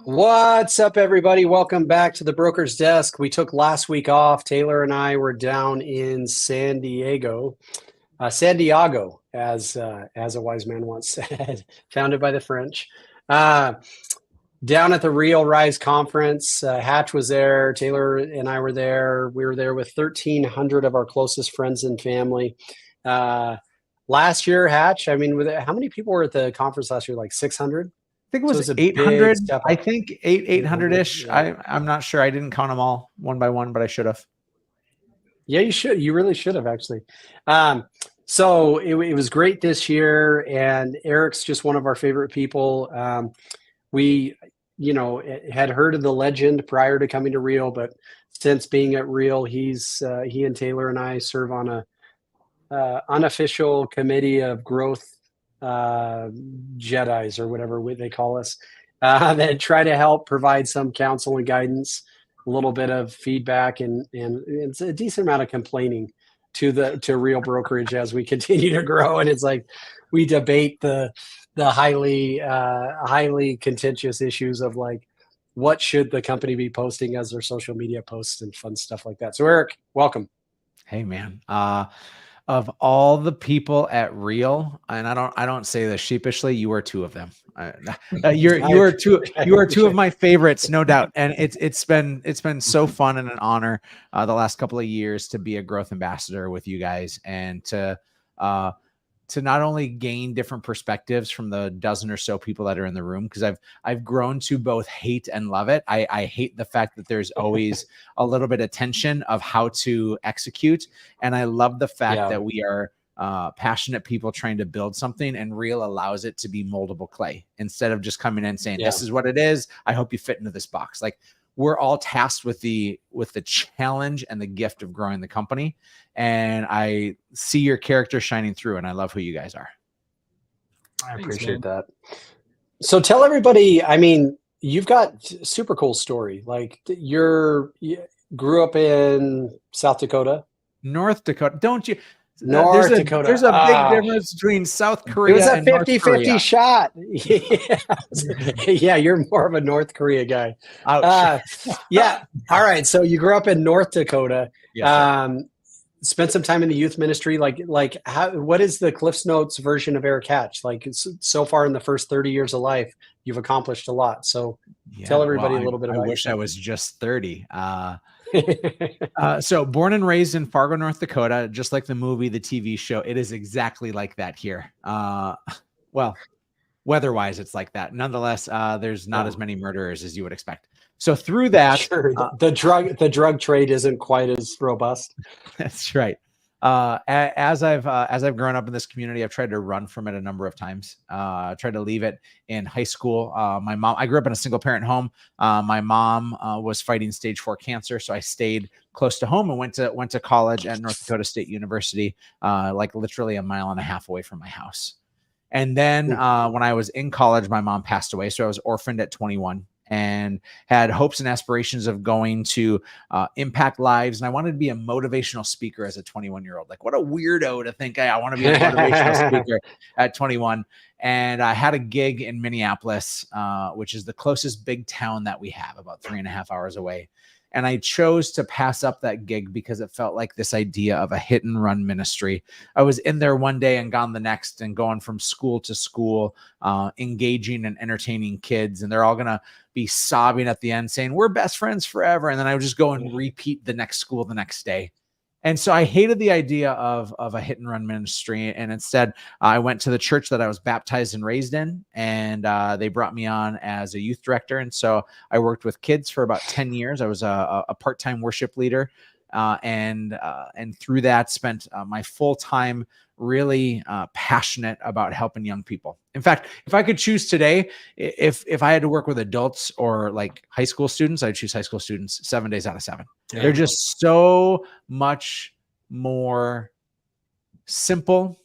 What's up, everybody? Welcome back to the Broker's Desk. We took last week off. Taylor and I were down in San Diego, as a wise man once said, founded by the French. Uh, Down at the Real Rise conference, Hatch was there. Taylor and I were there. We were there with 1,300 of our closest friends and family. Uh, Last year, Hatch, I mean, how many people were at the conference last year? Like 600? Think it So it was was a big 800. step I up. think 800-ish. Yeah. I'm not sure. I didn't count them all one by one, but I should have. Yeah, you should. You really should have actually. So it was great this year, and Erik's just one of our favorite people. We, had heard of the legend prior to coming to Real, but since being at Real, he and Taylor and I serve on a unofficial committee of growth Jedi's or whatever they call us that try to help provide some counsel and guidance, a little bit of feedback, and it's a decent amount of complaining to Real Brokerage as we continue to grow. And it's like we debate the highly contentious issues of like what should the company be posting as their social media posts and fun stuff like that. So Erik, welcome. Hey man, of all the people at Real, and I don't say this sheepishly, you are two of them. You are two of my favorites, no doubt. And it's been so fun and an honor the last couple of years to be a growth ambassador with you guys and to not only gain different perspectives from the dozen or so people that are in the room, because I've grown to both hate and love it. I hate the fact that there's always a little bit of tension of how to execute. And I love the fact that we are passionate people trying to build something, and Real allows it to be moldable clay instead of just coming in saying, this is what it is. I hope you fit into this box. Like, we're all tasked with the challenge and the gift of growing the company. And I see your character shining through, and I love who you guys are. I appreciate that. So tell everybody, I mean, you've got super cool story. Like you grew up in South Dakota. North Dakota, don't you? North Dakota. There's a big difference between South Korea and North Korea. It was a 50-50 shot. Yeah, you're more of a North Korea guy. Yeah. All right. So you grew up in North Dakota. Yes, spent some time in the youth ministry. What is the Cliff's Notes version of Erik Hatch? Like, so far in the first 30 years of life, you've accomplished a lot. So tell everybody a little bit about it. I wish I was just 30. So born and raised in Fargo, North Dakota, just like the movie, the TV show, it is exactly like that here. Well, weather-wise, it's like that. Nonetheless, there's not as many murderers as you would expect. So through that, the drug trade isn't quite as robust. That's right. As I've grown up in this community, I've tried to run from it a number of times. I tried to leave it in high school. I grew up in a single parent home. My mom was fighting stage 4 cancer. So I stayed close to home and went to college at North Dakota State University, like literally a mile and a half away from my house. And then when I was in college, my mom passed away. So I was orphaned at 21. And had hopes and aspirations of going to impact lives. And I wanted to be a motivational speaker as a 21-year-old. Like, what a weirdo to think I want to be a motivational speaker at 21. And I had a gig in Minneapolis, which is the closest big town that we have, about 3.5 hours away. And I chose to pass up that gig because it felt like this idea of a hit and run ministry. I was in there one day and gone the next, and going from school to school, engaging and entertaining kids. And they're all going to be sobbing at the end saying, we're best friends forever. And then I would just go and repeat the next school the next day. And so I hated the idea of a hit and run ministry. And instead, I went to the church that I was baptized and raised in, and they brought me on as a youth director. And so I worked with kids for about 10 years. I was a part-time worship leader. And through that, spent my full time really passionate about helping young people. In fact, if I could choose today, if I had to work with adults or like high school students, I'd choose high school students 7 days out of 7. Yeah. They're just so much more simple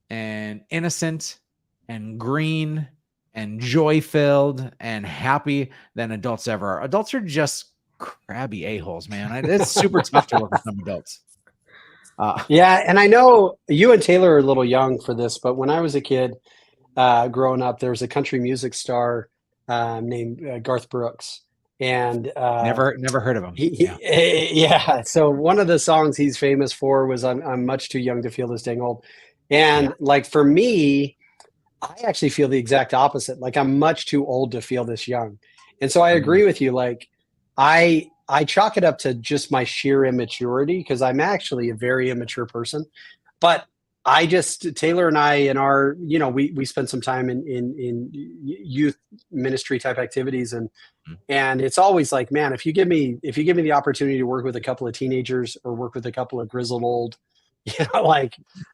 and innocent and green and joy-filled and happy than adults ever are. Adults are just crabby a-holes, man. It's super tough to work with some adults. Yeah, and I know you and Taylor are a little young for this, but when I was a kid growing up, there was a country music star named Garth Brooks. And Never heard of him. Yeah. yeah. So one of the songs he's famous for was I'm much too young to feel this dang old. Yeah. And like for me, I actually feel the exact opposite. Like I'm much too old to feel this young. And so I Mm, agree with you. Like I chalk it up to just my sheer immaturity because I'm actually a very immature person. But I just Taylor and I in our, we spent some time in youth ministry type activities, mm. and it's always like, man, if you give me the opportunity to work with a couple of teenagers or work with a couple of grizzled old,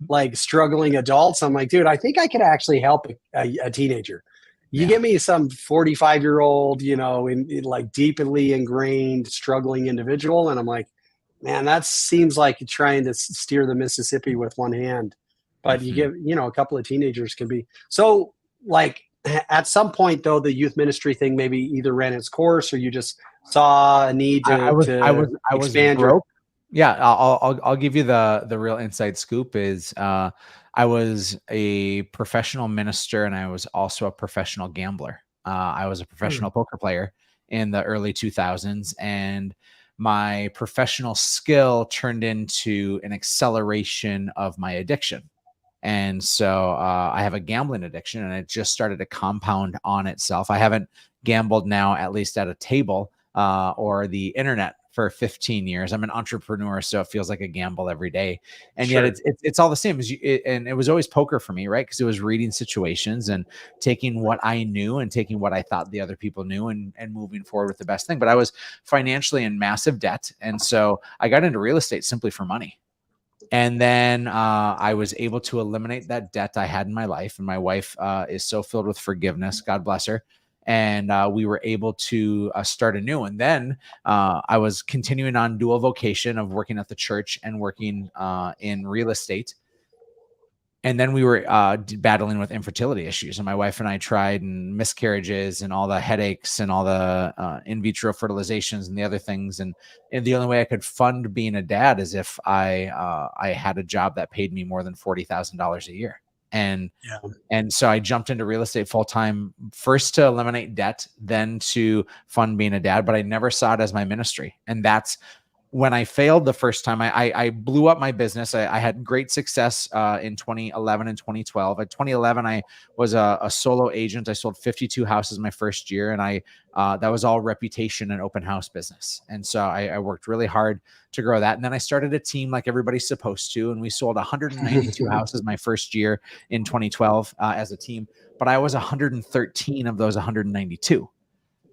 like struggling adults, I'm like, dude, I think I could actually help a teenager. You Yeah. give me some 45-year-old, in like deeply ingrained struggling individual, and I'm like, man, that seems like trying to steer the Mississippi with one hand. But you Mhm. give, a couple of teenagers can be so like at some point though, the youth ministry thing maybe either ran its course or you just saw a need I to was I to was I was expand your. broke. Yeah, I'll give you the real inside scoop is I was a professional minister and I was also a professional gambler. I was a Hmm. professional poker player in the early 2000s, and my professional skill turned into an acceleration of my addiction. And so I have a gambling addiction and it just started to compound on itself. I haven't gambled now, at least at a table or the internet for 15 years. I'm an entrepreneur, so it feels like a gamble every day. And yet Sure. it's all the same as you. And it was always poker for me, right? Because it was reading situations and taking what I knew and taking what I thought the other people knew and moving forward with the best thing. But I was financially in massive debt. And so I got into real estate simply for money. And then I was able to eliminate that debt I had in my life. And my wife is so filled with forgiveness. God bless her. And we were able to start anew. And then I was continuing on dual vocation of working at the church and working in real estate. And then we were battling with infertility issues, and my wife and I tried and miscarriages and all the headaches and all the in vitro fertilizations and the other things. And the only way I could fund being a dad is if I had a job that paid me more than $40,000 a year. And Yeah. and so I jumped into real estate full time, first to eliminate debt, then to fund being a dad. But I never saw it as my ministry, and that's when I failed the first time. I blew up my business. I had great success in 2011 and 2012. At 2011, I was a solo agent. I sold 52 houses my first year, and I that was all reputation and open house business. And so I worked really hard to grow that. And then I started a team like everybody's supposed to, and we sold 192 houses my first year in 2012 as a team. But I was 113 of those 192.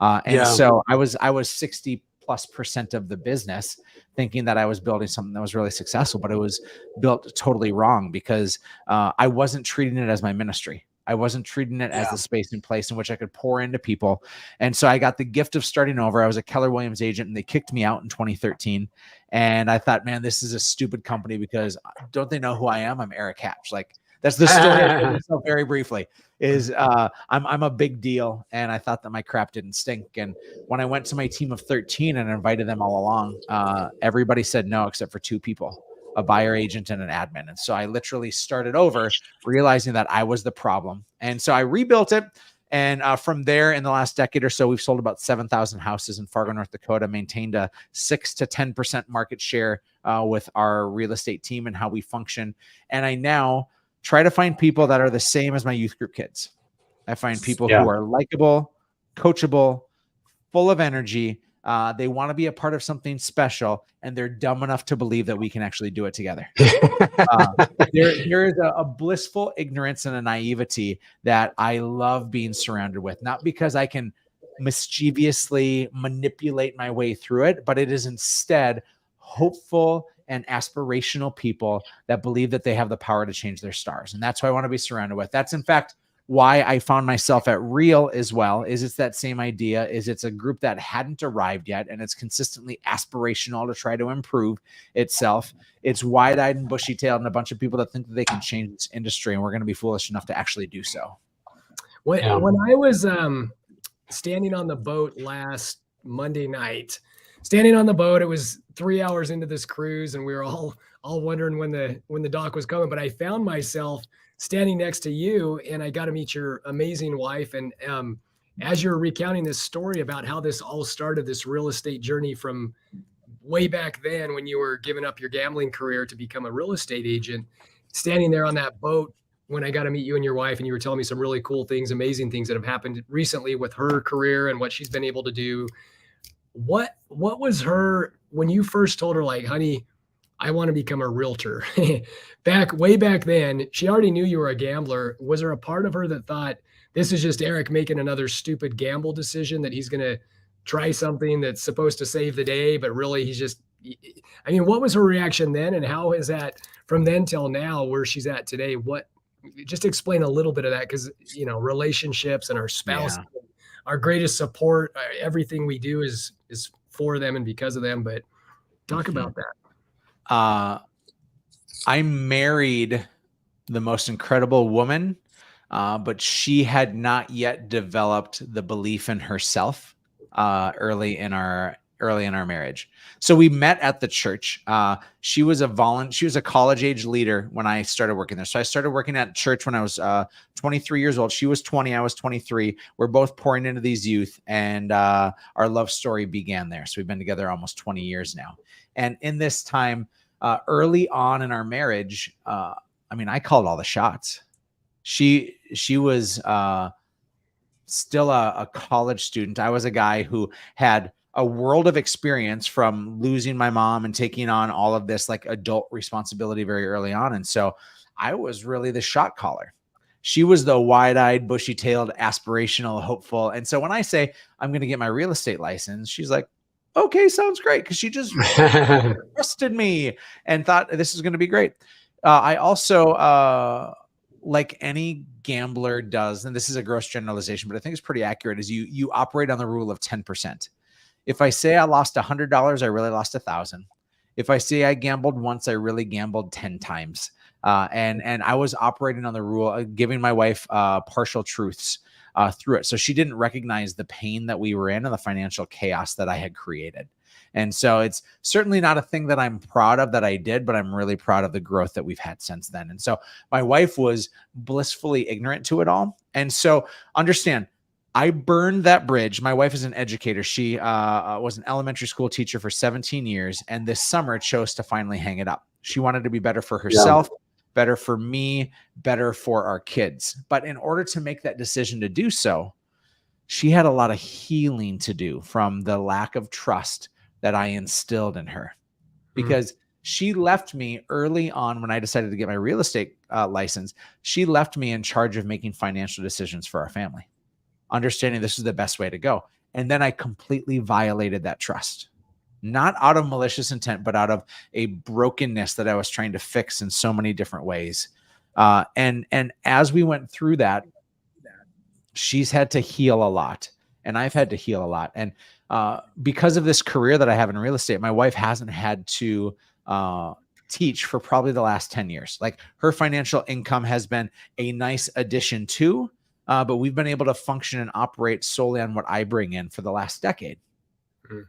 And Yeah. so I was 60+% of the business, thinking that I was building something that was really successful, but it was built totally wrong because I wasn't treating it as my ministry. I wasn't treating it as Yeah. the space and place in which I could pour into people. And so I got the gift of starting over. I was a Keller Williams agent and they kicked me out in 2013. And I thought, man, this is a stupid company because don't they know who I am? I'm Erik Hatch. Like that's the story I told myself very briefly is I'm a big deal. And I thought that my crap didn't stink. And when I went to my team of 13 and invited them all along, everybody said no, except for two people, a buyer agent and an admin. And so I literally started over, realizing that I was the problem. And so I rebuilt it. And from there, in the last decade or so, we've sold about 7,000 houses in Fargo, North Dakota, maintained a 6 to 10% market share with our real estate team and how we function. And I now try to find people that are the same as my youth group kids. I find people Yeah. who are likable, coachable, full of energy. They want to be a part of something special, and they're dumb enough to believe that we can actually do it together. Uh, there is a blissful ignorance and a naivety that I love being surrounded with, not because I can mischievously manipulate my way through it, but it is instead hopeful and aspirational people that believe that they have the power to change their stars. And that's who I want to be surrounded with. That's in fact why I found myself at Real as well. Is it's that same idea, is it's a group that hadn't arrived yet and it's consistently aspirational to try to improve itself. It's wide-eyed and bushy-tailed and a bunch of people that think that they can change this industry, and we're going to be foolish enough to actually do so. When Yeah. I was standing on the boat last Monday night, it was 3 hours into this cruise, and we were all wondering when the dock was coming. But I found myself standing next to you, and I got to meet your amazing wife. And as you're recounting this story about how this all started, this real estate journey from way back then when you were giving up your gambling career to become a real estate agent, standing there on that boat when I got to meet you and your wife, and you were telling me some really cool things, amazing things that have happened recently with her career and what she's been able to do. What was her, when you first told her, like, honey, I want to become a realtor? Way back then, she already knew you were a gambler. Was there a part of her that thought, this is just Erik making another stupid gamble decision, that he's going to try something that's supposed to save the day, but really he's just, I mean, what was her reaction then? And how is that from then till now, where she's at today? Just explain a little bit of that. Because, relationships and our spouse, our greatest support, everything we do is for them and because of them. But talk about that. I married the most incredible woman, but she had not yet developed the belief in herself early in our marriage. So we met at the church. She was a college age leader when I started working there. So I started working at church when I was 23 years old. She was 20, I was 23. We're both pouring into these youth, and our love story began there. So we've been together almost 20 years now. And in this time, early on in our marriage, I called all the shots. She was still a college student. I was a guy who had a world of experience from losing my mom and taking on all of this like adult responsibility very early on. And so I was really the shot caller. She was the wide-eyed, bushy-tailed, aspirational, hopeful. And so when I say I'm going to get my real estate license, she's like, okay, sounds great. Because she just trusted me and thought this is going to be great. I also, like any gambler does, and this is a gross generalization, but I think it's pretty accurate, is you operate on the rule of 10%. If I say I lost $100, I really lost 1,000. If I say I gambled once, I really gambled 10 times. And I was operating on the rule, giving my wife partial truths through it. So she didn't recognize the pain that we were in and the financial chaos that I had created. And so it's certainly not a thing that I'm proud of that I did, but I'm really proud of the growth that we've had since then. And so my wife was blissfully ignorant to it all. And so understand, I burned that bridge. My wife is an educator. She was an elementary school teacher for 17 years. And this summer chose to finally hang it up. She wanted to be better for herself, better for me, better for our kids. But in order to make that decision to do so, she had a lot of healing to do from the lack of trust that I instilled in her, because she left me early on when I decided to get my real estate license. She left me in charge of making financial decisions for our family, understanding this is the best way to go. And then I completely violated that trust, not out of malicious intent, but out of a brokenness that I was trying to fix in so many different ways. And as we went through that, she's had to heal a lot, and I've had to heal a lot. And because of this career that I have in real estate, my wife hasn't had to teach for probably the last 10 years. Like, her financial income has been a nice addition to, but we've been able to function and operate solely on what I bring in for the last decade.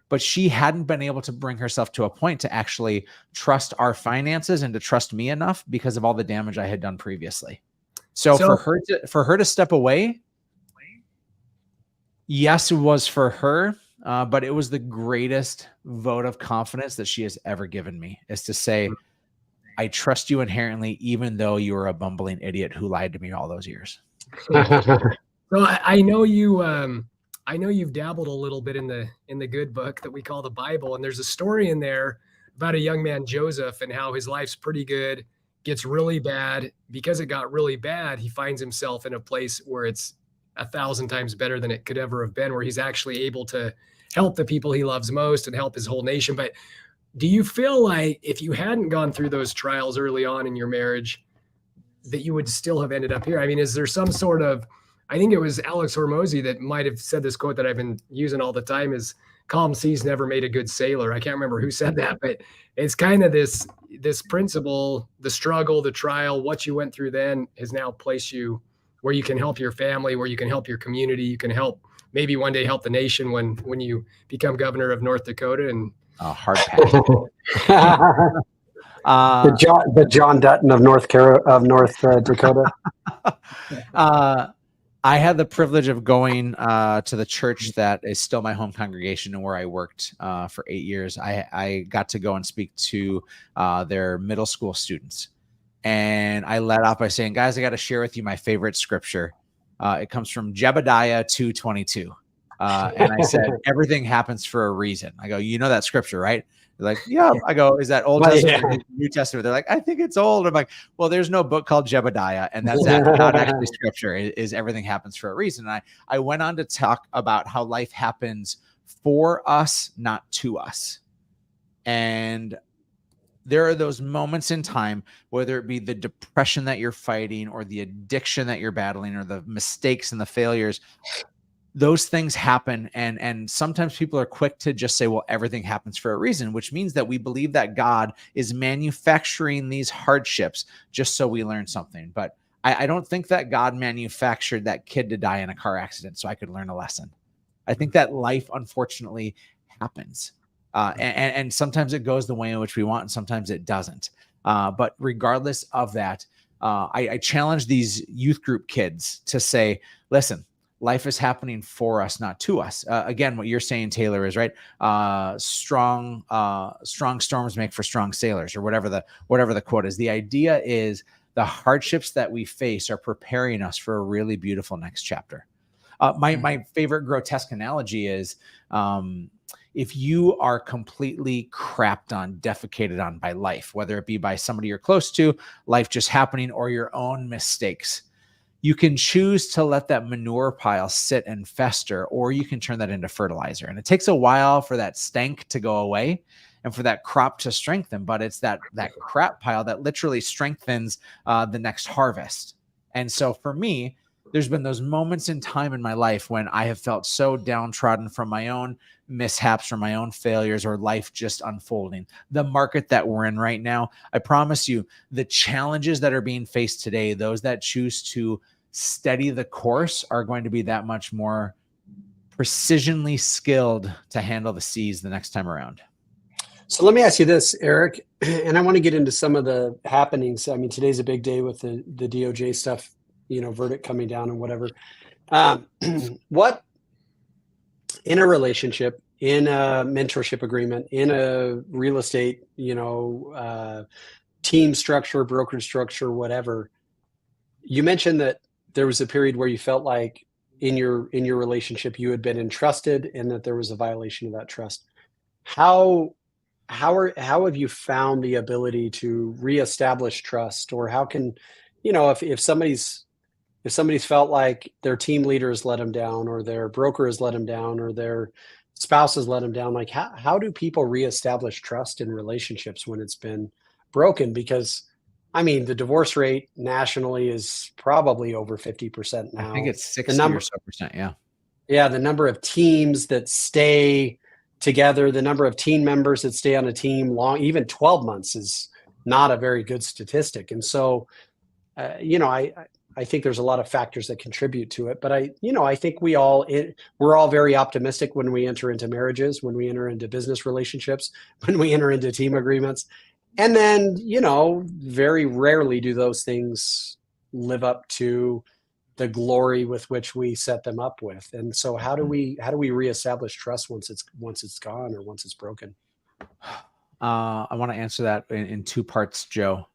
But she hadn't been able to bring herself to a point to actually trust our finances and to trust me enough because of all the damage I had done previously. So for her to step away, yes, it was for her, but it was the greatest vote of confidence that she has ever given me, is to say, I trust you inherently, even though you were a bumbling idiot who lied to me all those years. Well, I know you. I know you've dabbled a little bit in the good book that we call the Bible, and there's a story in there about a young man, Joseph, and how his life's pretty good, gets really bad. Because it got really bad, he finds himself in a place where it's 1,000 times better than it could ever have been, where he's actually able to help the people he loves most and help his whole nation. But do you feel like if you hadn't gone through those trials early on in your marriage, that you would still have ended up here? I mean, is there some sort of, I think it was Alex Hormozy that might have said this quote that I've been using all the time, is calm seas never made a good sailor. I can't remember who said that, but it's kind of this principle, the struggle, the trial, what you went through then has now placed you where you can help your family, where you can help your community, you can help, maybe one day help the nation when you become governor of North Dakota. And hard pass. the John Dutton of North Dakota. I had the privilege of going to the church that is still my home congregation and where I worked for 8 years. I got to go and speak to their middle school students. And I led off by saying, guys, I got to share with you my favorite scripture. It comes from Jebediah 2:22. And I said, everything happens for a reason. I go, you know that scripture, right? They're like, yeah. I go, is that Old Testament or New Testament? They're like, I think it's old. I'm like, well, there's no book called Jebediah, and that's not actually scripture. It is everything happens for a reason. And I went on to talk about how life happens for us, not to us. And there are those moments in time, whether it be the depression that you're fighting or the addiction that you're battling or the mistakes and the failures, those things happen. And sometimes people are quick to just say, well, everything happens for a reason, which means that we believe that God is manufacturing these hardships just so we learn something. But I don't think that God manufactured that kid to die in a car accident so I could learn a lesson. I think that life, unfortunately, happens. And sometimes it goes the way in which we want, and sometimes it doesn't. But regardless of that, I challenge these youth group kids to say, listen, life is happening for us, not to us. Again, what you're saying, Taylor, is right. Strong storms make for strong sailors, or whatever the quote is. The idea is the hardships that we face are preparing us for a really beautiful next chapter. My favorite grotesque analogy is, if you are completely crapped on, defecated on by life, whether it be by somebody you're close to, life just happening, or your own mistakes, you can choose to let that manure pile sit and fester, or you can turn that into fertilizer. And it takes a while for that stank to go away and for that crop to strengthen. But it's that crap pile that literally strengthens the next harvest. And so for me, there's been those moments in time in my life when I have felt so downtrodden from my own mishaps, from my own failures, or life just unfolding. The market that we're in right now, I promise you, the challenges that are being faced today, those that choose to steady the course are going to be that much more precisionally skilled to handle the seas the next time around. So let me ask you this, Eric, and I want to get into some of the happenings. I mean, today's a big day with the DOJ stuff, verdict coming down and whatever. What in a relationship, in a mentorship agreement, in a real estate, team structure, brokerage structure, whatever, you mentioned that there was a period where you felt like in your relationship you had been entrusted and that there was a violation of that trust. How have you found the ability to reestablish trust, or how can, if somebody's felt like their team leader has let them down, or their broker has let them down, or their spouse has let them down, like how do people reestablish trust in relationships when it's been broken? Because I mean, the divorce rate nationally is probably over 50% now. I think it's 60 or so percent. Yeah. Yeah. The number of teams that stay together, the number of team members that stay on a team long, even 12 months is not a very good statistic. And so, I think there's a lot of factors that contribute to it, but I think we're all very optimistic when we enter into marriages, when we enter into business relationships, when we enter into team agreements. And then, very rarely do those things live up to the glory with which we set them up with. And so how do we reestablish trust once it's gone or once it's broken? I want to answer that in two parts, Joe.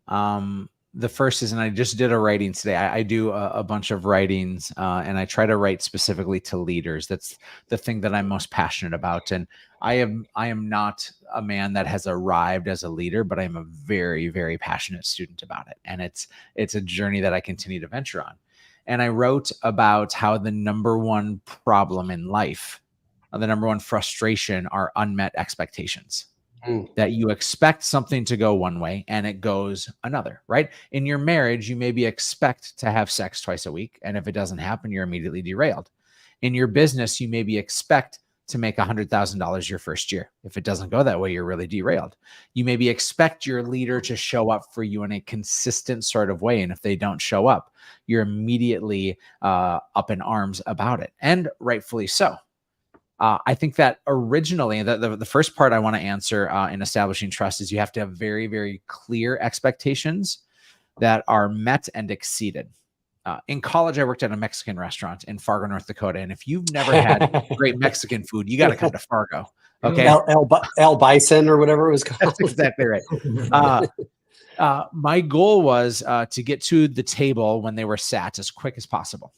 The first is, and I just did a writing today. I do a bunch of writings, and I try to write specifically to leaders. That's the thing that I'm most passionate about. And I am not a man that has arrived as a leader, but I'm a very, very passionate student about it. And it's a journey that I continue to venture on. And I wrote about how the number one problem in life, the number one frustration, are unmet expectations. That you expect something to go one way and it goes another, right? In your marriage, you maybe expect to have sex twice a week, and if it doesn't happen, you're immediately derailed. In your business, you maybe expect to make $100,000 your first year. If it doesn't go that way, you're really derailed. You maybe expect your leader to show up for you in a consistent sort of way, and if they don't show up, you're immediately up in arms about it, and rightfully so. I think that originally, the first part I want to answer in establishing trust is you have to have very, very clear expectations that are met and exceeded. In college, I worked at a Mexican restaurant in Fargo, North Dakota. And if you've never had great Mexican food, you got to come to Fargo. Okay. El Bison or whatever it was called. That's exactly right. My goal was to get to the table when they were sat as quick as possible.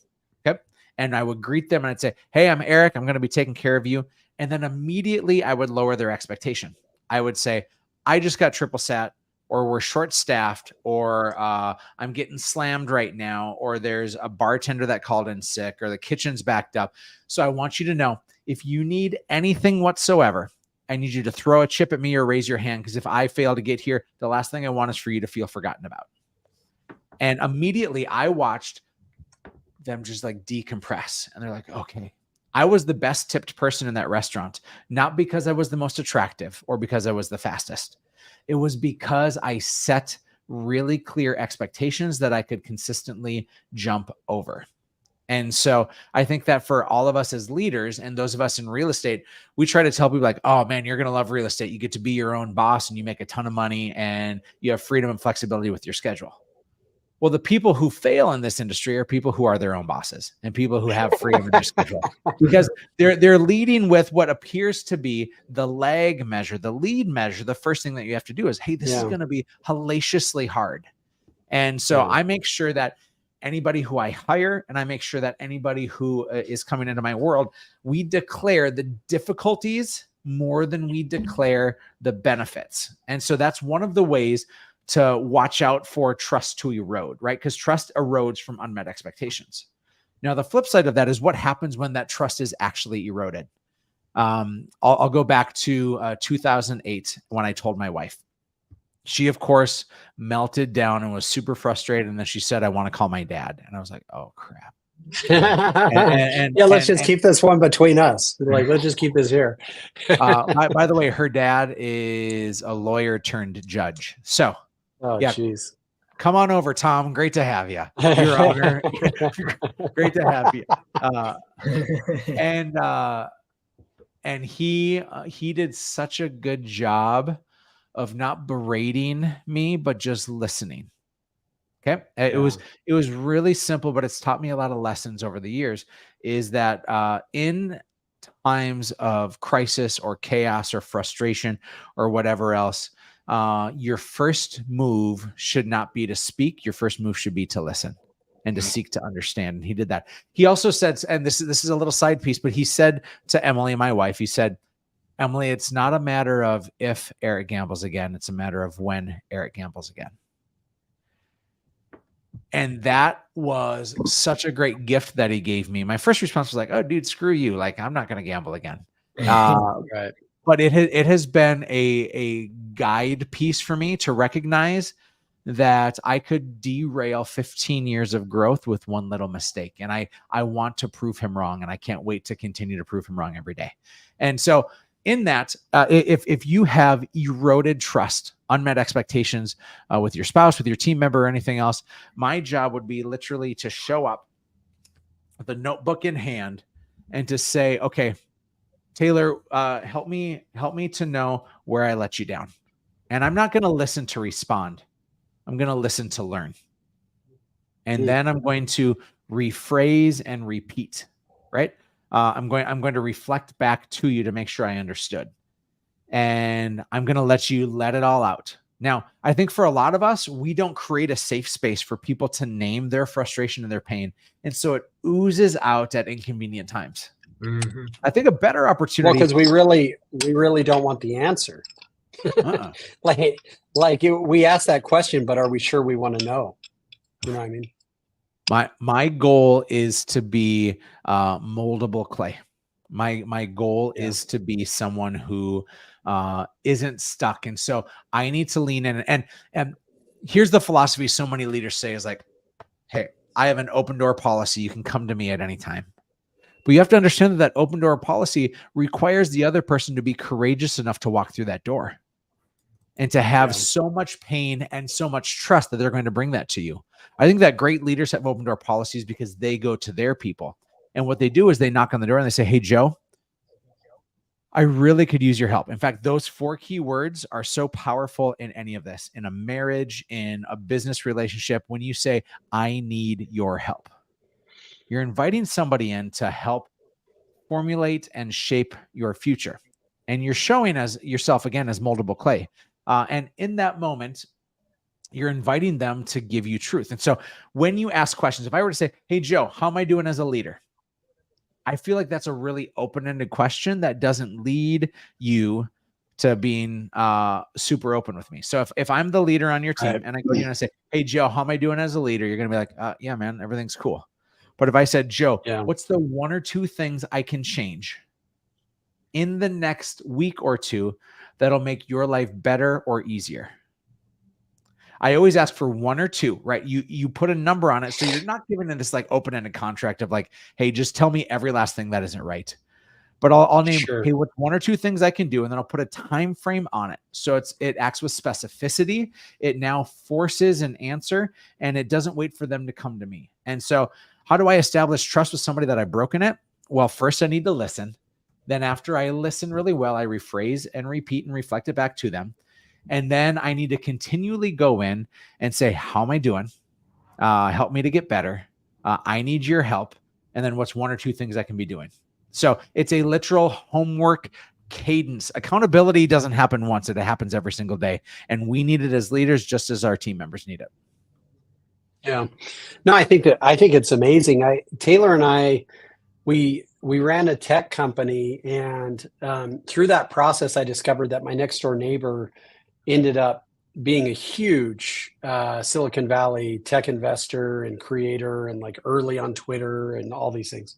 Okay. And I would greet them and I'd say, hey, I'm Eric. I'm going to be taking care of you. And then immediately I would lower their expectation. I would say, I just got triple sat, or we're short staffed, or I'm getting slammed right now, or there's a bartender that called in sick, or the kitchen's backed up. So I want you to know, if you need anything whatsoever, I need you to throw a chip at me or raise your hand, because if I fail to get here, the last thing I want is for you to feel forgotten about. And immediately I watched them just like decompress. And they're like, okay. I was the best tipped person in that restaurant, not because I was the most attractive or because I was the fastest. It was because I set really clear expectations that I could consistently jump over. And so I think that for all of us as leaders and those of us in real estate, we try to tell people like, oh man, you're going to love real estate. You get to be your own boss and you make a ton of money and you have freedom and flexibility with your schedule. Well, the people who fail in this industry are people who are their own bosses and people who have freedom in their schedule, because they're leading with what appears to be the lag measure, the lead measure. The first thing that you have to do is, hey, this is going to be hellaciously hard. And so I make sure that anybody who I hire, and I make sure that anybody who is coming into my world, we declare the difficulties more than we declare the benefits. And so that's one of the ways to watch out for trust to erode, right? Because trust erodes from unmet expectations. Now, the flip side of that is what happens when that trust is actually eroded. I'll go back to 2008 when I told my wife. She, of course, melted down and was super frustrated. And then she said, I want to call my dad. And I was like, oh, crap. Let's just keep this one between us. Like, let's just keep this here. By the way, her dad is a lawyer turned judge. So, geez. Come on over, Tom. Great to have you. Your honor. Great to have you. And he did such a good job of not berating me, but just listening. Okay. It was really simple, but it's taught me a lot of lessons over the years, is that in times of crisis or chaos or frustration or whatever else, your first move should not be to speak. Your first move should be to listen and to seek to understand. And he did that. He also said, and this is a little side piece, but he said to Emily, my wife, he said, Emily, it's not a matter of if Erik gambles again. It's a matter of when Erik gambles again. And that was such a great gift that he gave me. My first response was like, oh, dude, screw you. Like, I'm not going to gamble again. Right. But it has been a guide piece for me to recognize that I could derail 15 years of growth with one little mistake. And I want to prove him wrong. And I can't wait to continue to prove him wrong every day. And so in that, if you have eroded trust, unmet expectations with your spouse, with your team member, or anything else, my job would be literally to show up with a notebook in hand and to say, okay, Taylor, help me to know where I let you down. And I'm not going to listen to respond. I'm going to listen to learn. And then I'm going to rephrase and repeat, right? I'm going to reflect back to you to make sure I understood. And I'm going to let you let it all out. Now, I think for a lot of us, we don't create a safe space for people to name their frustration and their pain. And so it oozes out at inconvenient times. Mm-hmm. I think a better opportunity. Well, because we really don't want the answer. We ask that question, but are we sure we want to know? You know what I mean? My goal is to be moldable clay. My goal is to be someone who isn't stuck. And so I need to lean in. And here's the philosophy so many leaders say is like, hey, I have an open door policy. You can come to me at any time. But you have to understand that open door policy requires the other person to be courageous enough to walk through that door and to have so much pain and so much trust that they're going to bring that to you. I think that great leaders have open door policies because they go to their people. And what they do is they knock on the door and they say, hey, Joe, I really could use your help. In fact, those 4 key words are so powerful in any of this, in a marriage, in a business relationship. When you say, I need your help, you're inviting somebody in to help formulate and shape your future. And you're showing as yourself again as moldable clay. And in that moment, you're inviting them to give you truth. And so when you ask questions, if I were to say, hey, Joe, how am I doing as a leader? I feel like that's a really open-ended question that doesn't lead you to being super open with me. So if I'm the leader on your team and I go to you and I say, hey, Joe, how am I doing as a leader? You're going to be like, yeah, man, everything's cool. But if I said, Joe, what's the 1 or 2 things I can change in the next week or 2 that'll make your life better or easier? I always ask for 1 or 2, right? You put a number on it. So you're not giving it this like open-ended contract of like, hey, just tell me every last thing that isn't right. But I'll name, hey, what's 1 or 2 things I can do, and then I'll put a time frame on it. So it acts with specificity. It now forces an answer, and it doesn't wait for them to come to me. And so how do I establish trust with somebody that I've broken it? Well, first I need to listen. Then after I listen really well, I rephrase and repeat and reflect it back to them. And then I need to continually go in and say, how am I doing? Help me to get better. I need your help. And then what's 1 or 2 things I can be doing? So it's a literal homework cadence. Accountability doesn't happen once. It happens every single day. And we need it as leaders, just as our team members need it. Yeah. No, I think it's amazing. Taylor and I, we ran a tech company, and through that process, I discovered that my next door neighbor ended up being a huge Silicon Valley tech investor and creator, and like early on Twitter and all these things.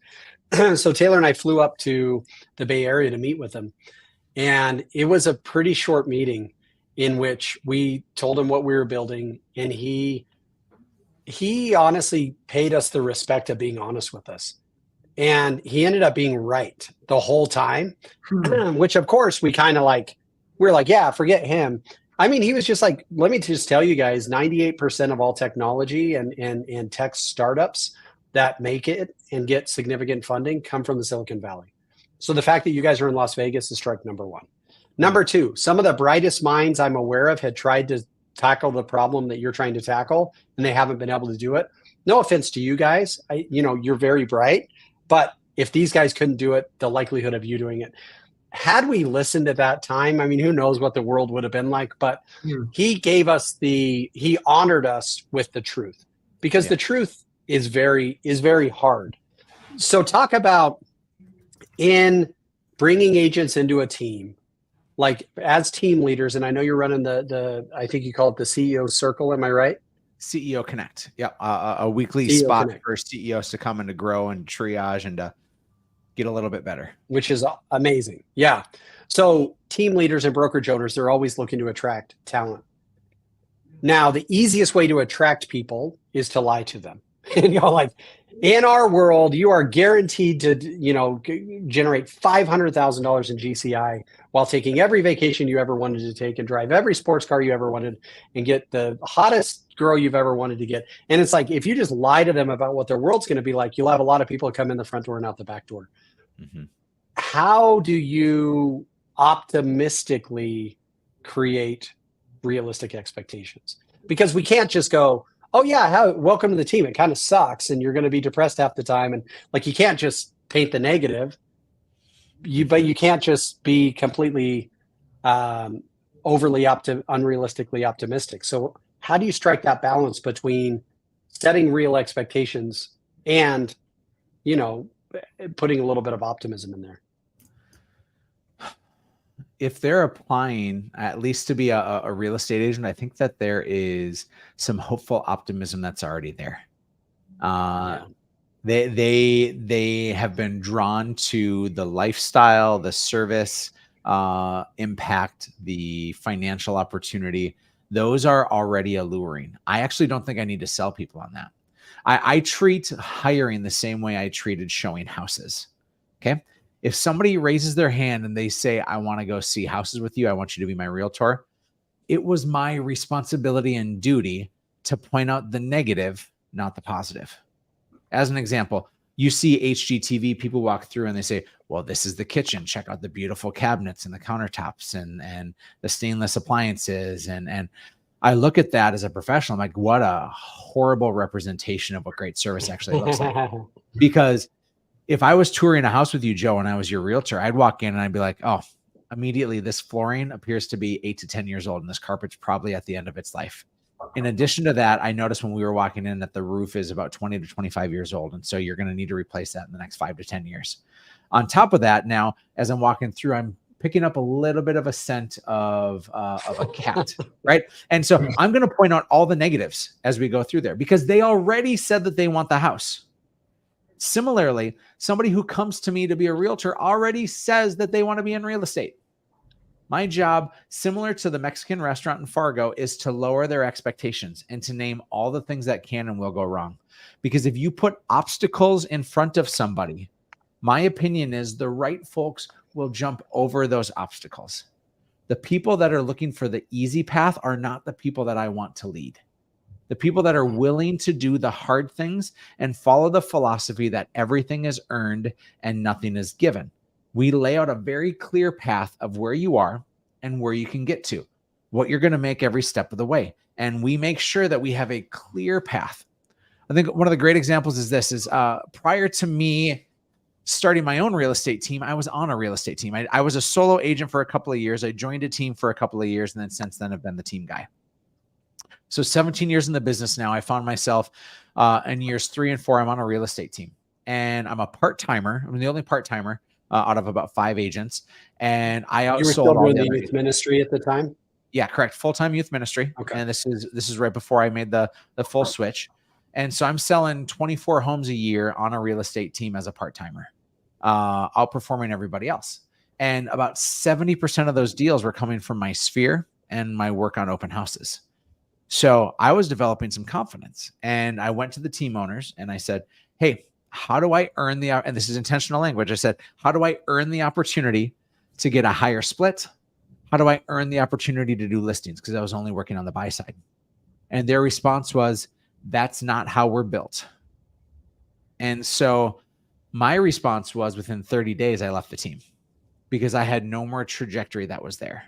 So Taylor and I flew up to the Bay Area to meet with him. And it was a pretty short meeting in which we told him what we were building. And he honestly paid us the respect of being honest with us. And he ended up being right the whole time, which of course we kind of like, we're like, yeah, forget him. I mean, he was just like, let me just tell you guys, 98% of all technology and tech startups that make it and get significant funding come from the Silicon Valley. So the fact that you guys are in Las Vegas is strike number 1. Number 2, some of the brightest minds I'm aware of had tried to tackle the problem that you're trying to tackle, and they haven't been able to do it. No offense to you guys. You're very bright, but if these guys couldn't do it, the likelihood of you doing it. Had we listened at that time, I mean, who knows what the world would have been like, but he honored us with the truth, because the truth is very hard. So talk about in bringing agents into a team, like as team leaders, and I know you're running the I think you call it the CEO circle. Am I right? CEO Connect. Yeah. A weekly CEO spot Connect for CEOs to come and to grow and triage and to get a little bit better. Which is amazing. Yeah. So team leaders and brokerage owners, they're always looking to attract talent. Now, the easiest way to attract people is to lie to them. And like in our world, you are guaranteed to, generate $500,000 in GCI while taking every vacation you ever wanted to take and drive every sports car you ever wanted and get the hottest girl you've ever wanted to get. And it's like, if you just lie to them about what their world's going to be like, you'll have a lot of people come in the front door and out the back door. Mm-hmm. How do you optimistically create realistic expectations? Because we can't just go, oh yeah, welcome to the team. It kind of sucks and you're going to be depressed half the time. And like, you can't just paint the negative, but you can't just be completely overly unrealistically optimistic. So how do you strike that balance between setting real expectations and, putting a little bit of optimism in there? If they're applying at least to be a real estate agent, I think that there is some hopeful optimism that's already there. They have been drawn to the lifestyle, the service, impact, the financial opportunity. Those are already alluring. I actually don't think I need to sell people on that. I treat hiring the same way I treated showing houses. Okay. If somebody raises their hand and they say, I want to go see houses with you, I want you to be my realtor, it was my responsibility and duty to point out the negative, not the positive. As an example, You see HGTV, people walk through and they say, well, this is the kitchen. Check out the beautiful cabinets and the countertops and the stainless appliances. And I look at that as a professional. I'm like, what a horrible representation of what great service actually looks like. Because if I was touring a house with you, Joe, and I was your realtor, I'd walk in and I'd be like, oh, immediately this flooring appears to be 8 to 10 years old and this carpet's probably at the end of its life. In addition to that, I noticed when we were walking in that the roof is about 20 to 25 years old. And so you're going to need to replace that in the next 5 to 10 years. On top of that, now, as I'm walking through, I'm picking up a little bit of a scent of a cat, right? And so I'm going to point out all the negatives as we go through there because they already said that they want the house. Similarly, somebody who comes to me to be a realtor already says that they want to be in real estate. My job, similar to the Mexican restaurant in Fargo, is to lower their expectations and to name all the things that can and will go wrong. Because if you put obstacles in front of somebody, my opinion is the right folks will jump over those obstacles. The people that are looking for the easy path are not the people that I want to lead. The people that are willing to do the hard things and follow the philosophy that everything is earned and nothing is given. We lay out a very clear path of where you are and where you can get to, what you're going to make every step of the way. And we make sure that we have a clear path. I think one of the great examples is this is prior to me starting my own real estate team, I was on a real estate team. I was a solo agent for a couple of years. I joined a team for a couple of years. And then since then I've been the team guy. So 17 years in the business now, I found myself in years 3 and 4, I'm on a real estate team and I'm a part-timer. I'm the only part-timer out of about 5 agents. And I outsold. You were still doing the youth ministry at the time? Yeah, correct. Full-time youth ministry. Okay. And this is right before I made the full switch. And so I'm selling 24 homes a year on a real estate team as a part-timer, outperforming everybody else. And about 70% of those deals were coming from my sphere and my work on open houses. So I was developing some confidence and I went to the team owners and I said, hey, how do I earn and this is intentional language. I said, how do I earn the opportunity to get a higher split? How do I earn the opportunity to do listings? Because I was only working on the buy side. And their response was, that's not how we're built. And so my response was within 30 days, I left the team because I had no more trajectory that was there.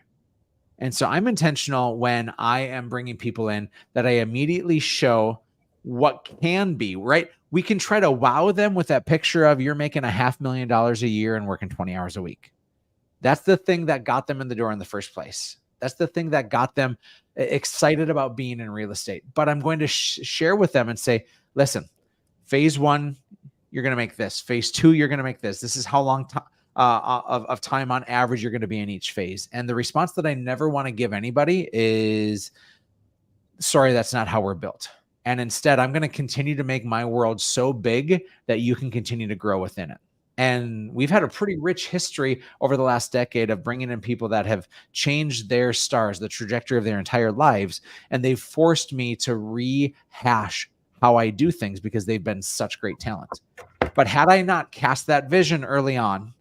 And so I'm intentional when I am bringing people in that I immediately show what can be, right? We can try to wow them with that picture of you're making $500,000 a year and working 20 hours a week. That's the thing that got them in the door in the first place. That's the thing that got them excited about being in real estate. But I'm going to share with them and say, listen, phase 1, you're going to make this. Phase 2, you're going to make this. This is how long of time on average you're going to be in each phase. And the response that I never want to give anybody is, sorry, that's not how we're built. And instead, I'm going to continue to make my world so big that you can continue to grow within it. And we've had a pretty rich history over the last decade of bringing in people that have changed their stars, the trajectory of their entire lives. And they've forced me to rehash how I do things because they've been such great talent. But had I not cast that vision early on,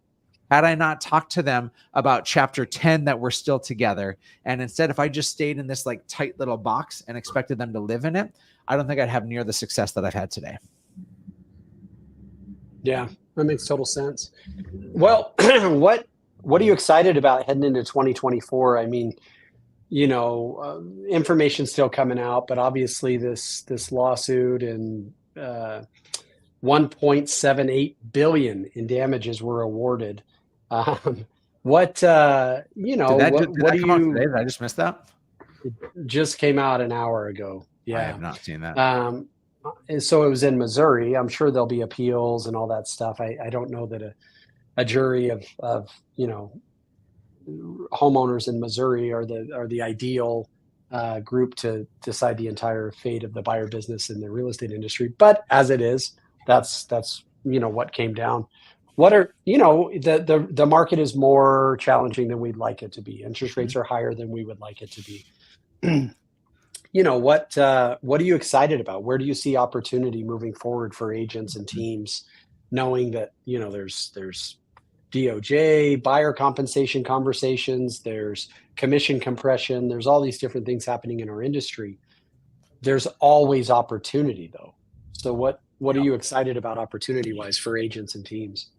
had I not talked to them about chapter 10 that we're still together, and instead, if I just stayed in this like tight little box and expected them to live in it, I don't think I'd have near the success that I've had today. Yeah, that makes total sense. Well, what are you excited about heading into 2024? I mean, information's still coming out, but obviously this lawsuit and 1.78 billion in damages were awarded. What Did that come out today? Did I just miss that? It just came out an hour ago. Yeah, I have not seen that. And so it was in Missouri. I'm sure there'll be appeals and all that stuff. I don't know that a jury of homeowners in Missouri are the ideal group to decide the entire fate of the buyer business in the real estate industry. But as it is, that's what came down. What are the market is more challenging than we'd like it to be. Interest rates are higher than we would like it to be. What are you excited about? Where do you see opportunity moving forward for agents and teams, knowing that there's DOJ, buyer compensation conversations, there's commission compression, there's all these different things happening in our industry. There's always opportunity though. So what are you excited about opportunity wise for agents and teams?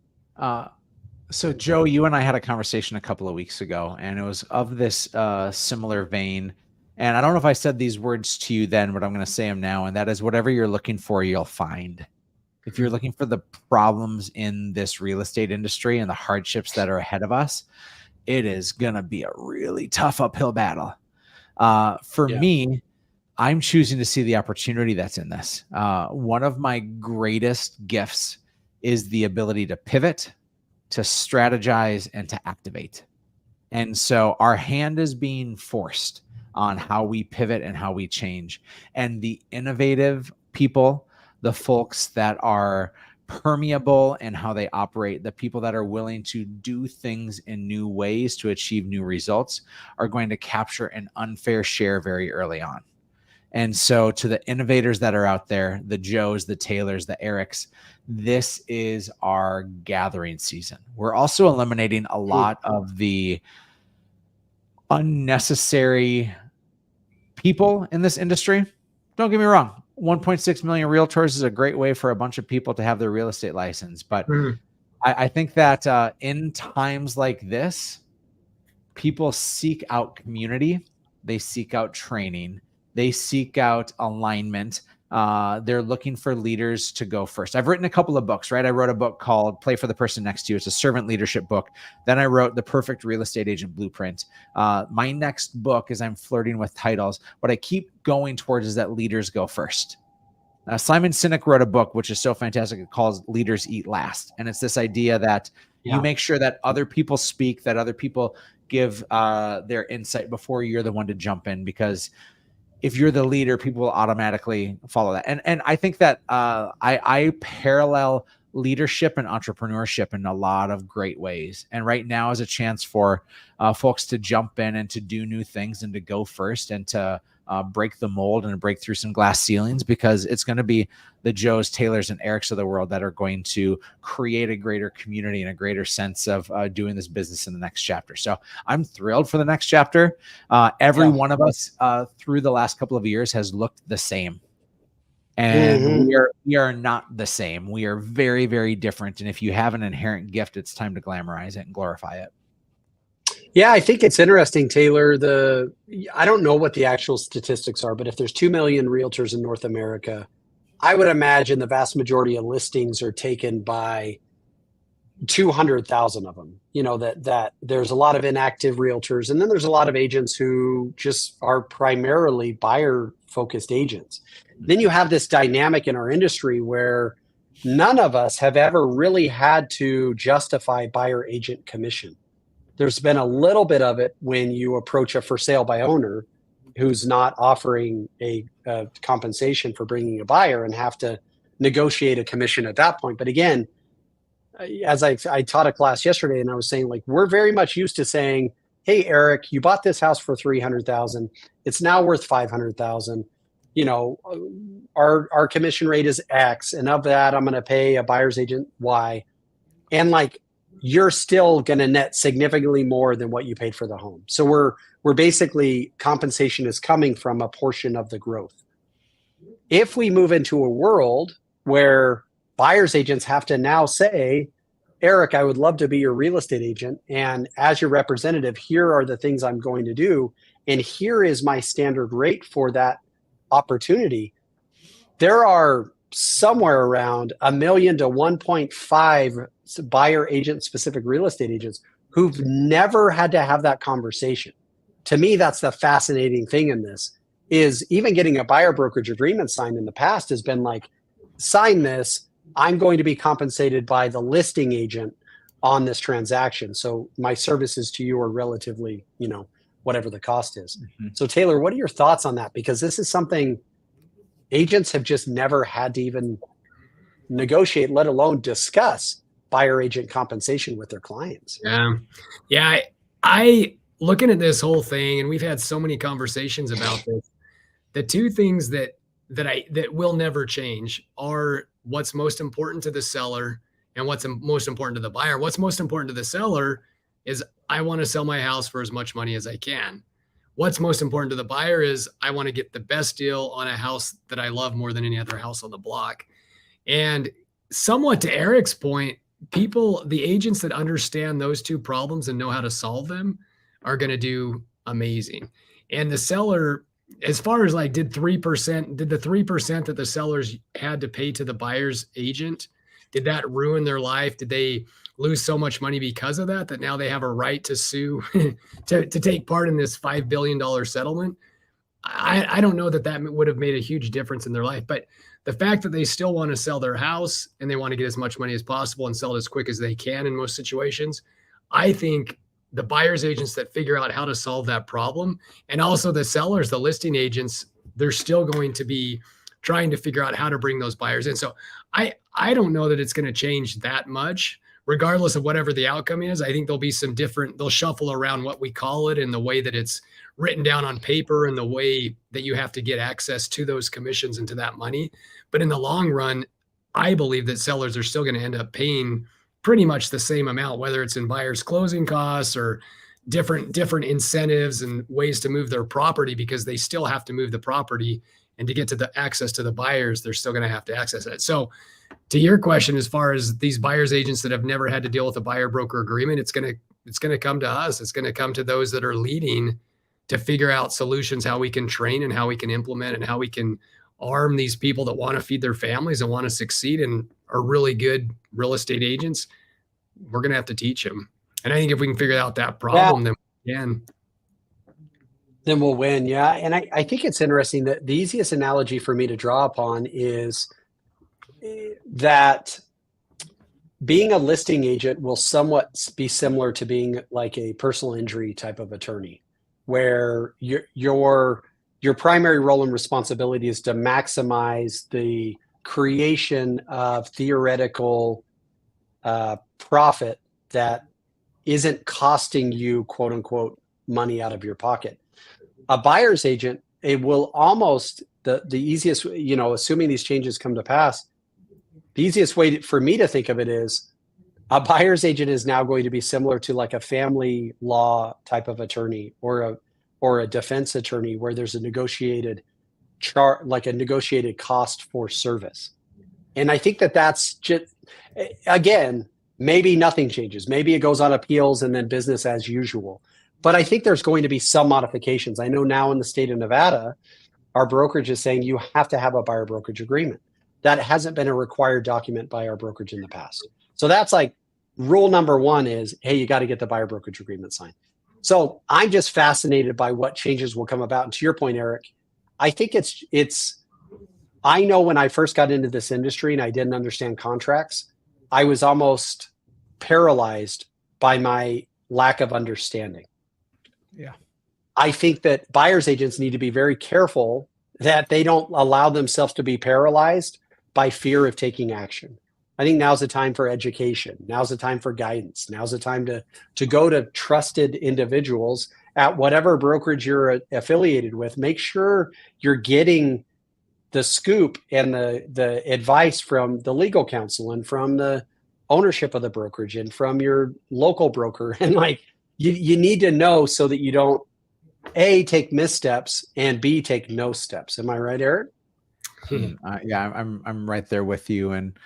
So Joe, you and I had a conversation a couple of weeks ago, and it was of this similar vein. And I don't know if I said these words to you then, but I'm going to say them now. And that is, whatever you're looking for, you'll find. If you're looking for the problems in this real estate industry and the hardships that are ahead of us, it is going to be a really tough uphill battle. For me, I'm choosing to see the opportunity that's in this. One of my greatest gifts is the ability to pivot, to strategize, and to activate. And so our hand is being forced on how we pivot and how we change. And the innovative people, the folks that are permeable in how they operate, the people that are willing to do things in new ways to achieve new results, are going to capture an unfair share very early on. And so to the innovators that are out there, the Joes, the Taylors, the Eriks, this is our gathering season. We're also eliminating a lot of the unnecessary people in this industry. Don't get me wrong. 1.6 million realtors is a great way for a bunch of people to have their real estate license. But I think that in times like this, people seek out community. They seek out training. They seek out alignment. They're looking for leaders to go first. I've written a couple of books, right? I wrote a book called Play for the Person Next to You. It's a servant leadership book. Then I wrote The Perfect Real Estate Agent Blueprint. My next book, as I'm flirting with titles, what I keep going towards is that leaders go first. Simon Sinek wrote a book, which is so fantastic. It calls Leaders Eat Last. And it's this idea that you make sure that other people speak, that other people give their insight before you're the one to jump in, because if you're the leader, people will automatically follow that. And I think that I parallel leadership and entrepreneurship in a lot of great ways. And right now is a chance for folks to jump in and to do new things and to go first and to break the mold and break through some glass ceilings, because it's going to be the Joes, Taylors, and Eriks of the world that are going to create a greater community and a greater sense of doing this business in the next chapter. So I'm thrilled for the next chapter. Every one of us through the last couple of years has looked the same. And we are not the same. We are very, very different. And if you have an inherent gift, it's time to glamorize it and glorify it. Yeah, I think it's interesting, Taylor. I don't know what the actual statistics are, but if there's 2 million realtors in North America, I would imagine the vast majority of listings are taken by 200,000 of them. You know, that there's a lot of inactive realtors, and then there's a lot of agents who just are primarily buyer-focused agents. Then you have this dynamic in our industry where none of us have ever really had to justify buyer agent commission. There's been a little bit of it when you approach a for sale by owner who's not offering a compensation for bringing a buyer and have to negotiate a commission at that point. But again, as I taught a class yesterday, and I was saying, like, we're very much used to saying, hey, Erik, you bought this house for $300,000. It's now worth $500,000. You know, our commission rate is X, and of that, I'm going to pay a buyer's agent Y. And like, you're still going to net significantly more than what you paid for the home. So we're basically, compensation is coming from a portion of the growth. If we move into a world where buyer's agents have to now say, Erik, I would love to be your real estate agent, and as your representative, here are the things I'm going to do, and here is my standard rate for that opportunity. There are somewhere around 1 million to 1.5 buyer agent specific real estate agents who've never had to have that conversation. To me, that's the fascinating thing in this, is even getting a buyer brokerage agreement signed in the past has been like, sign this, I'm going to be compensated by the listing agent on this transaction. So my services to you are relatively, you know, whatever the cost is. So Taylor, what are your thoughts on that? Because this is something agents have just never had to even negotiate, let alone discuss buyer agent compensation with their clients. Yeah. I looking at this whole thing, and we've had so many conversations about this. The two things that will never change are what's most important to the seller and what's most important to the buyer. What's most important to the seller is, I want to sell my house for as much money as I can. What's most important to the buyer is, I want to get the best deal on a house that I love more than any other house on the block. And somewhat to Erik's point, the agents that understand those two problems and know how to solve them are going to do amazing. And the seller, as far as like, did the 3% that the sellers had to pay to the buyer's agent, did that ruin their life? Did they lose so much money because of that now they have a right to sue to take part in this $5 billion settlement? I don't know that would have made a huge difference in their life, but the fact that they still want to sell their house and they want to get as much money as possible and sell it as quick as they can in most situations, I think the buyer's agents that figure out how to solve that problem, and also the sellers, the listing agents, they're still going to be trying to figure out how to bring those buyers in. So I don't know that it's going to change that much, regardless of whatever the outcome is. I think there'll be they'll shuffle around what we call it and the way that it's written down on paper and the way that you have to get access to those commissions and to that money. But in the long run, I believe that sellers are still going to end up paying pretty much the same amount, whether it's in buyers' closing costs or different incentives and ways to move their property, because they still have to move the property, and to get to the access to the buyers, they're still going to have to access it. So to your question, as far as these buyers agents that have never had to deal with a buyer broker agreement, it's going to come to us. It's going to come to those that are leading to figure out solutions, how we can train and how we can implement and how we can arm these people that want to feed their families and want to succeed and are really good real estate agents. We're going to have to teach them. And I think if we can figure out that problem, then we can. Then we'll win. Yeah. And I think it's interesting that the easiest analogy for me to draw upon is that being a listing agent will somewhat be similar to being like a personal injury type of attorney, where your primary role and responsibility is to maximize the creation of theoretical profit that isn't costing you, quote unquote, money out of your pocket. A buyer's agent, it will almost, the easiest, assuming these changes come to pass, the easiest way for me to think of it is a buyer's agent is now going to be similar to like a family law type of attorney or a defense attorney, where there's a negotiated cost for service. And I think that's just, again, maybe nothing changes. Maybe it goes on appeals and then business as usual. But I think there's going to be some modifications. I know now in the state of Nevada, our brokerage is saying you have to have a buyer brokerage agreement. That hasn't been a required document by our brokerage in the past. So that's like rule number one is, hey, you got to get the buyer brokerage agreement signed. So I'm just fascinated by what changes will come about. And to your point, Erik, I think I know when I first got into this industry and I didn't understand contracts, I was almost paralyzed by my lack of understanding. Yeah. I think that buyer's agents need to be very careful that they don't allow themselves to be paralyzed by fear of taking action. I think now's the time for education. Now's the time for guidance. Now's the time to go to trusted individuals at whatever brokerage you're affiliated with. Make sure you're getting the scoop and the advice from the legal counsel and from the ownership of the brokerage and from your local broker. And like, you need to know so that you don't A, take missteps, and B, take no steps. Am I right, Erik? Yeah, I'm right there with you. And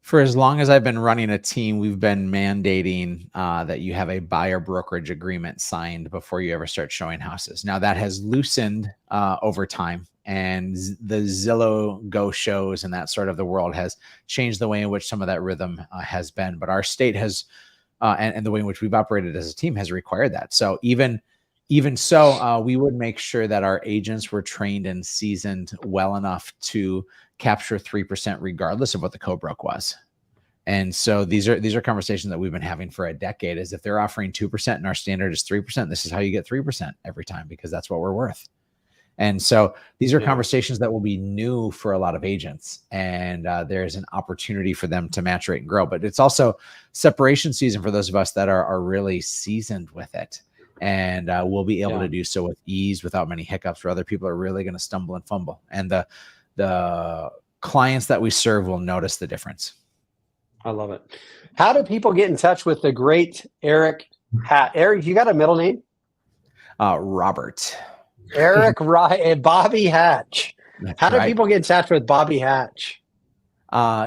for as long as I've been running a team, we've been mandating that you have a buyer brokerage agreement signed before you ever start showing houses. Now that has loosened over time, and the Zillow Go shows and that sort of the world has changed the way in which some of that rhythm has been. But our state has, and the way in which we've operated as a team has required that. So even so, we would make sure that our agents were trained and seasoned well enough to capture 3% regardless of what the co-broke was. And so these are conversations that we've been having for a decade, is if they're offering 2% and our standard is 3%, this is how you get 3% every time, because that's what we're worth. And so these are conversations that will be new for a lot of agents, and there's an opportunity for them to maturate and grow. But it's also separation season for those of us that are really seasoned with it. And we'll be able to do so with ease without many hiccups, where other people are really going to stumble and fumble. And the clients that we serve will notice the difference. I love it. How do people get in touch with the great Erik Hatch? Erik, you got a middle name? Robert. Erik and Bobby Hatch. How do people get in touch with Bobby Hatch?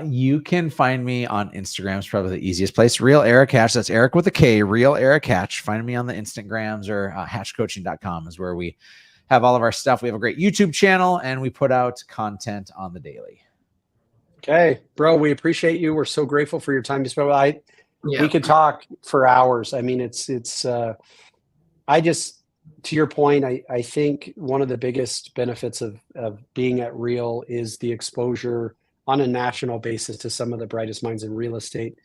You can find me on Instagram. It's probably the easiest place. Real Erik Hatch. That's Erik with a K. Real Erik Hatch. Find me on the Instagrams, or hatchcoaching.com is where we have all of our stuff. We have a great YouTube channel, and we put out content on the daily. Okay, bro, we appreciate you. We're so grateful for your time. We could talk for hours. I mean, to your point, I think one of the biggest benefits of being at Real is the exposure on a national basis to some of the brightest minds in real estate.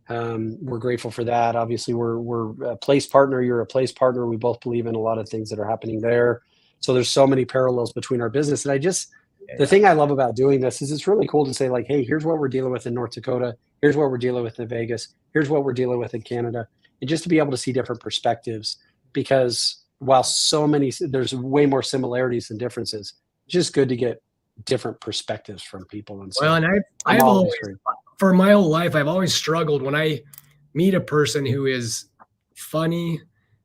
We're grateful for that. Obviously, we're a place partner. You're a place partner. We both believe in a lot of things that are happening there. So there's so many parallels between our business. And the thing I love about doing this is it's really cool to say, like, hey, here's what we're dealing with in North Dakota. Here's what we're dealing with in Vegas. Here's what we're dealing with in Canada. And just to be able to see different perspectives, because while there's way more similarities than differences, it's just good to get different perspectives from people. And so, well, and I've always, for my whole life, I've always struggled when I meet a person who is funny,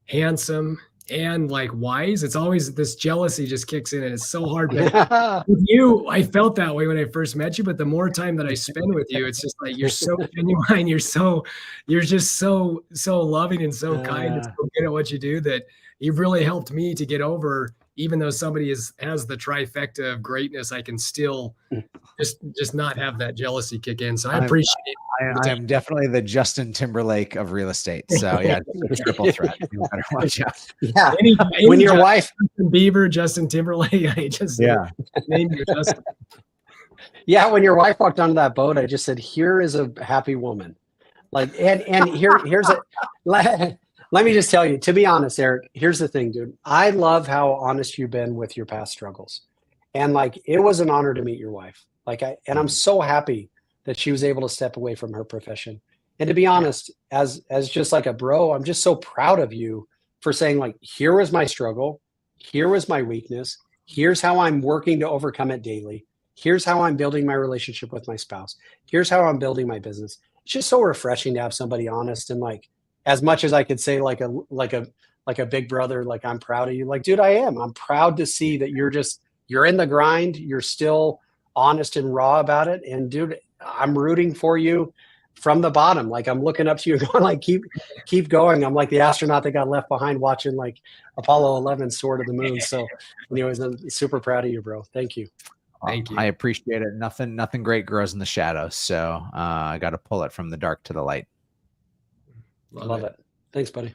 handsome, and like wise. It's always this jealousy just kicks in, and it's so hard. With you, I felt that way when I first met you, but the more time that I spend with you, it's just like you're so genuine. You're just so loving and so kind and so good at what you do that you've really helped me to get over. Even though somebody has the trifecta of greatness, I can still just not have that jealousy kick in. So I appreciate it. I am definitely the Justin Timberlake of real estate. So yeah, triple threat. You better watch out. Yeah. When your wife, Justin Bieber, Justin Timberlake, I just named you Justin. Yeah, when your wife walked onto that boat, I just said, "Here is a happy woman." Like, and here's a. Let me just tell you, to be honest, Erik, here's the thing, dude. I love how honest you've been with your past struggles. And like, it was an honor to meet your wife. I'm so happy that she was able to step away from her profession. And to be honest, as just like a bro, I'm just so proud of you for saying, like, here was my struggle. Here was my weakness. Here's how I'm working to overcome it daily. Here's how I'm building my relationship with my spouse. Here's how I'm building my business. It's just so refreshing to have somebody honest, and like, as much as I could say like a big brother, like, I'm proud of you. Like, dude, I am. I'm proud to see that you're in the grind. You're still honest and raw about it. And dude, I'm rooting for you from the bottom. Like, I'm looking up to you and going, like, keep going. I'm like the astronaut that got left behind watching like Apollo 11 soar to the moon. So anyways, I'm super proud of you, bro. Thank you. Thank you. I appreciate it. Nothing great grows in the shadows. So I got to pull it from the dark to the light. Love it. Thanks, buddy.